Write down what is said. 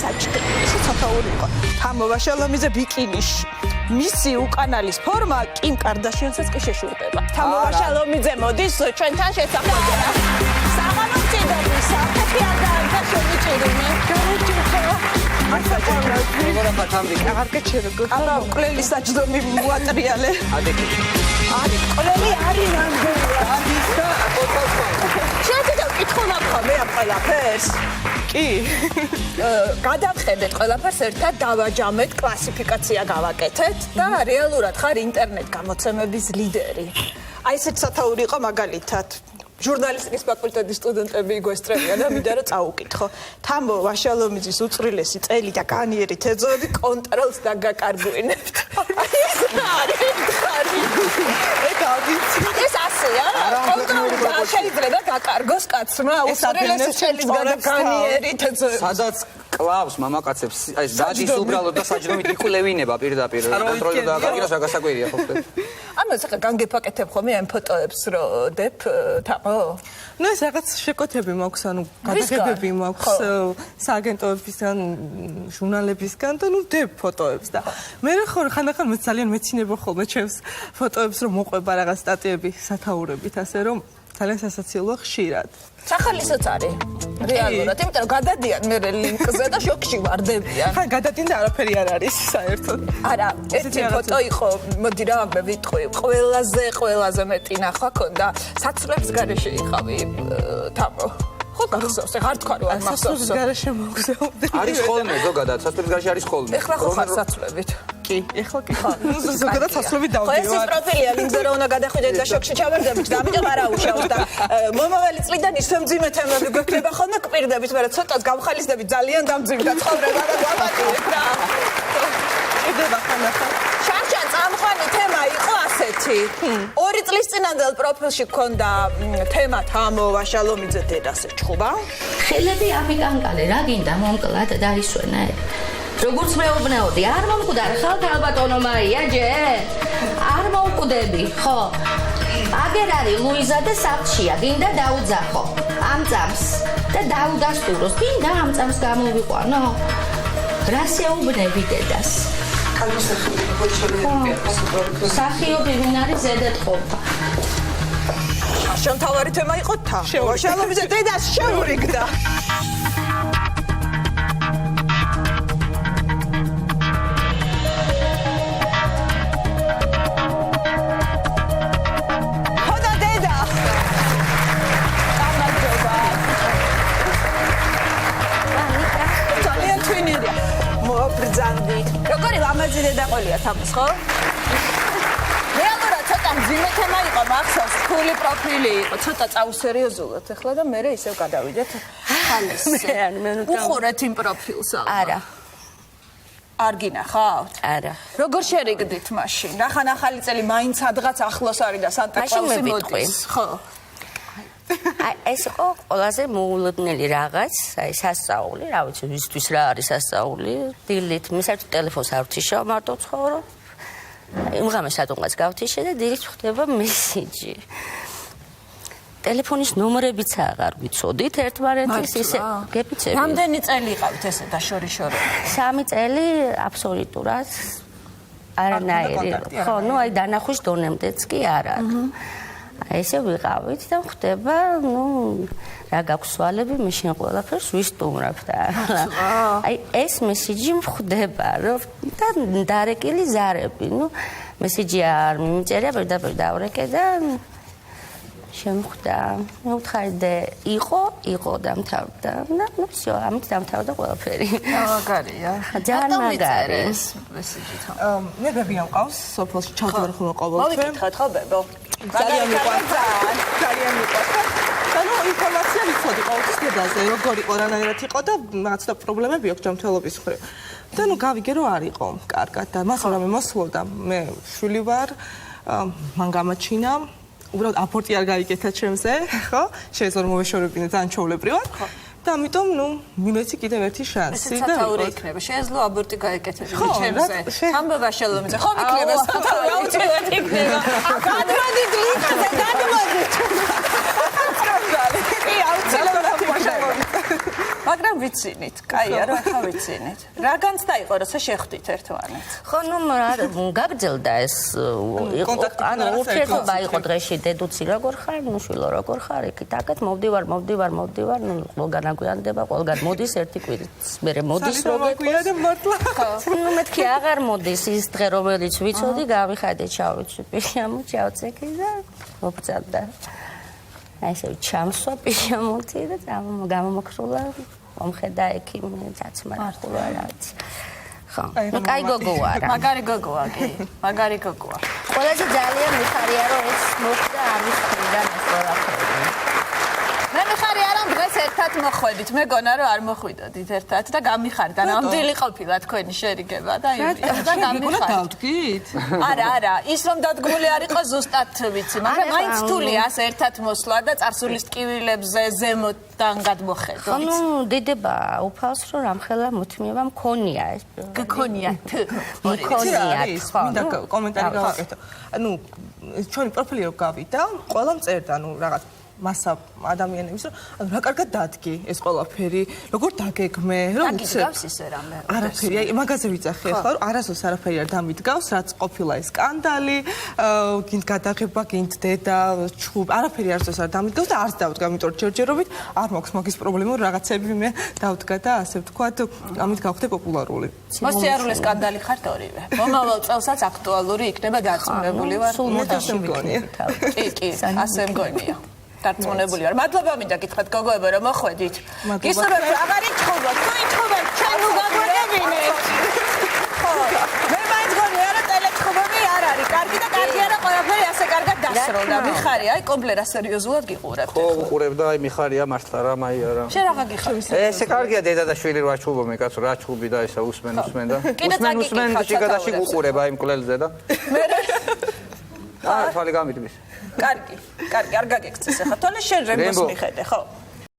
საჭირო სათაური იყო თამოვა შალომიძე ბიკინიში მისი უკანალის ფორმა კიმ კარდაშიანსაც კი შეშურდება თამოვა შალომიძე მოდის ჩვენთან შესახვედრა საღამოწიდობის საფეთი არ დაანთა შემიჭირიმე როგორ ახათამდე აღარ გეჩერგო არა კლელი საჯდომი მოატრიალე არის კლელი არის რამდენია არის და შეიძლება კითხო ნახო მე ამ ყველაფერს კი გადავხედეთ ყველაფერს ერთად დავაჯამეთ კლასიფიკაცია გავაკეთეთ და რეალურად ხარ ინტერნეტ გამოცემების ლიდერი აი ესეც სათაური იყო მაგალითად ჟურნალისტიკის ფაკულტეტის სტუდენტები იგვესწრებიან და მინდა რომ წაუკითხო თამო ვაშალომიძის უწვრილესი წელი და განიერი თეძოები კონტროლს დაგაკარგვინებთ ეს ასეა კონტროლს შეიძლება გაკარგოს კაცმა უწვრილესი წელის განიერი თეძოები სადაც კლავს მამაკაცებს აი დადის უბრალოდ და საჯდომით იკვლევინება პირდაპირ კონტროლი და გაგირას რა გასაკვირია ხო ამას ახლა განგეფაკეთებ ხოლმე ამ ფოტოებს რო დებ თამო ну ეს რაღაც შეკოთები მაქვს ანუ გადაღებები მაქვს სააგენტოებისგან ჟურნალებისგან და ну დებ ფოტოებს და მე ხო ხანდახან მე ძალიან მეცინება ხოლმე ჩემს ფოტოებს რომ მოყვება რაღაც სტატიები სათაურებით ასე რომ ძალიან სასაცილოა ხშირად სახალისოც არის რეალურად იმიტომ რომ გადადიან მე ლინკზე და შოკში ვარდებიან ხან გადადიან და არაფერი არ არის საერთოდ არა ერთი ფოტო იყო მოდი რა მე ვიტყვი ყველაზე მეტი ნახვა ქონდა საცვლების გარეშე იყავი თამო ხო გახსოვს ხარ თქვა რომ არ მახსოვს საცვლების გარეშე მოგზაურდი არის ხოლმე ზოგადად საცვლების გარეშე არის ხოლმე ეხლა ხო ხარ საცვლებით კი ეხლა კი ზოგადად საცვლები დავდივარ ხო ეს პროფილია ლინკზე რა უნდა გადახვიდეთ და შოქში ჩავარდებით და ამიტომ არ აუშავს და მომავალი წლიდან ისე მძიმე თემები გვექნება ხოლმე კვირდებით მაგრამ ცოტას გავხალისდებით ძალიან დამძიმდა ცხოვრება და გვაბატონეთ რა ედება ხანახან შარშან წამყვანი თემა იყო ასეთი 2 წლის წინანდელ პროფილში გქონდა თემა თამო ვაშალომიძე დედას ეჩხუბა ხელები ამიკანკალე რა გინდა მომკლად დაისვენე როგორც მეუბნეოდი არ მომკვდარ ხალხ ალბატონო მარია ჯე არ მომკვდები ხო აგერ არის ლუიზა და საფჩია გინდა დაუძახო ამ წამს და დაუდასტუროს გინდა ამ წამს გამოვიყვანო რა შეუბნები დედას სახიობი ვინ არის ზედატყობა შემთავარი თემა იყო თამო ვაშალომიძე დედას შეურიგდა როგორი ლამაზი დედაყოლია თამოს ხო? რეალურად ცოტა მძიმე თემა იყო მახსოვს ფული პროფილი იყო ცოტა წავსერიოზულად ახლა და მე ისევ გადავიდეთ ხალისზე უყურეთ იმ პროფილს არა არ გინახავთ? არა როგორ შერიგდით მაშინ? რახან ახალი წელი მაინც ადღაც ახლოს არის და სანტა-კლაუსი მოდის ხო? ეს იყო ყველაზე მოულოდნელი რაღაც, აი სასწაული, რა ვიცი, ვისთვის რა არის სასწაული, დილით, მე საერთოდ ტელეფონს არ ვთიშავ, მარტო ვცხოვრობ. იმ ღამეს რატომღაც გავთიშე და დილით ხდება მესიჯი. ტელეფონის ნომრებიც აღარ ვიცოდით ერთმანეთის ისე გეპიცები. რამდენი წელი იყავით ესე დაშორი-შორი? 3 წელი აბსოლუტურად არანაირი. ხო, ну აი დანახვის დონემდეც კი არა. ესე ვიყავით და ხდება, ну, რა გაქვს სვალები, მე შენ ყველაფერს ვისტუმრებ და. აი ეს მესიჯი ხდება, რომ და დარეკილი ზარები, ну, მესიჯი არ მიწერია, პირდაპირ დავრეკე და შემხვდა. მე ვთხარდი იყო დამთავრდა. და ну всё, ამით დამთავრდა ყველაფერი. მაგარია. ძალიან მაგარი. მესიჯი თან. მე ბები ამ ყავს სოფელში ჩავდივარ ხოლმე ყოველთვის. მოვიკითხოთ ხო ბებო? ძალიან მიყვარს. ანუ ინფორმაცია ვიცოდი ყოველთვის დედაზე, როგორ იყო, რანაირად იყო და რაღაცა პრობლემები აქვს ჯანმრთელობის მხრივ. და ნუ გავიგე რომ არ იყო კარგად და მას რამე მოსვლოდა. მე შვილი ვარ, მან გამაჩინა უბრალოდ აბორტი არ გაიგეთა ჩემზე, ხო? შეიძლება რომ მოვეშორებინე ძალიან ჩვეულებრივად. და ამიტომ, ну, მიმეცი კიდევ ერთი შანსი და სათაური იქნება. შეეძლო აბორტი გაეკეთებინა ჩემზე. თამო ვაშალომიძე, ხო იქნება სათაური აუცილებლად იქნება. გადმოდით ლინკზე, გადმოდით. კი, აუცილებლად ვაშალომიძე. მაგრამ ვიცინით, კაია რა ხა ვიცინით. რა განცდა იყო, როცა შეხვდით ერთმანეთს? ხო, ნუ გაგრძელდა ეს ანუ ურთიერთობა იყო დღეში დედუცი როგორ ხარ, ნუ შვილო როგორ ხარ, იქით აკეთ მოვდივარ, ნუ ყველგან აგვიანდება, ყველგან მოდის ერთი კვირით, მერე მოდის როგორ გვიანდება მართლა. ნუ მეთქი აღარ მოდის ის დღე რომელიც ვიცოდი, გავიხადე ჩავიცვი პირამო, ჩავწეკი და მობრძანდა. აი ესე ჩამსვა პირამოთი და გამომოქრულა, მომხედა ექიმი, დაცმარხულა რაც. ხო, კაი გოგოა რა. მაგარი გოგოა კი, მაგარი გოგოა. ყველაზე ძალიან მიხარია რომ ეს მოხდა ამის მხრიდან ეს ყველაფერი. მე მიხარია რომ დღეს ერთად მოხვედით, მეგონა რომ არ მოხვიდოდით ერთად და გამიხარდა, ნამდვილი ყოფილა თქვენი შერიგება და გამიხარდა. დავდგით? არა, ის რომ დადგმული არ იყო ზუსტად ვიცი, მაგრამ მაინც თულია ასე ერთად მოსვლა და წარსულის ტკივილებზე ზემოდან გადმოხედოთ. ხო, ნუ დიდება უფალს რომ რამხელა მოთმიება მქონია ეს. გქონია. მქონია. მინდა კომენტარი გავაკეთო. ანუ ჩვენი პროფილი რო გავიდა, ყველამ წერდა, ანუ რაღაც მასა ადამიანების რომ ანუ რა კარგად დადგი ეს ყველაფერი, როგორ დაგეგმე, რომ გიგავს ისე რამე. არაფერი, აი მაგაზე ვიცახე ხო, რომ არასდროს არაფერი არ დამიდგავს, რაც ყოფილა ეს სკანდალი, გინდ გადაღება, გინდ დედა, ჩხუბ, არაფერი არასდროს არ დამიდგავს და არც დავდგა, იმიტომ რომ ჯერჯერობით არ მაქვს მაგის პრობლემა, რაღაცები მე დავდგა და ასე ვთქვათ, ამით გავხდე პოპულარული. მოსიარულე სკანდალი ხართ ორივე. მომავალ წელსაც აქტუალური იქნება დარწმუნებული ვარ. სულ მოსასე მგონია. კი, ასე მგონია. დარწმუნებული ვარ. მადლობა მინდა გითხრათ გოგოებო რომ მოხვედით. გისურვებთ აღარ ითხოვოთ, თუ ითხოვებთ ჩვენ უგაგვარებინეთ. ხო, მე მაინც გონია რომ ტელეჩხუბები არ არის კარგი და კარგი არა ყველაფერი ასე კარგად დასროლდა. მიხარია, აი კომპლერა სერიოზულად გიყურებთ. ხო, უყურებდა, აი მიხარია მართლა რა, აი არა. შენ რა გიხარ? ესე კარგია დედა და შვილი რა ჩუბომი, კაცო, რა ჩუბი და ისა უსმენ და. უსმენ და შეგადაში უყურება აი მკვლელზე და. მე თვალი გამიდმის. კარგი, არ გაგექცეს ახლა. თორე შენ რემბოს მიხედე, ხო?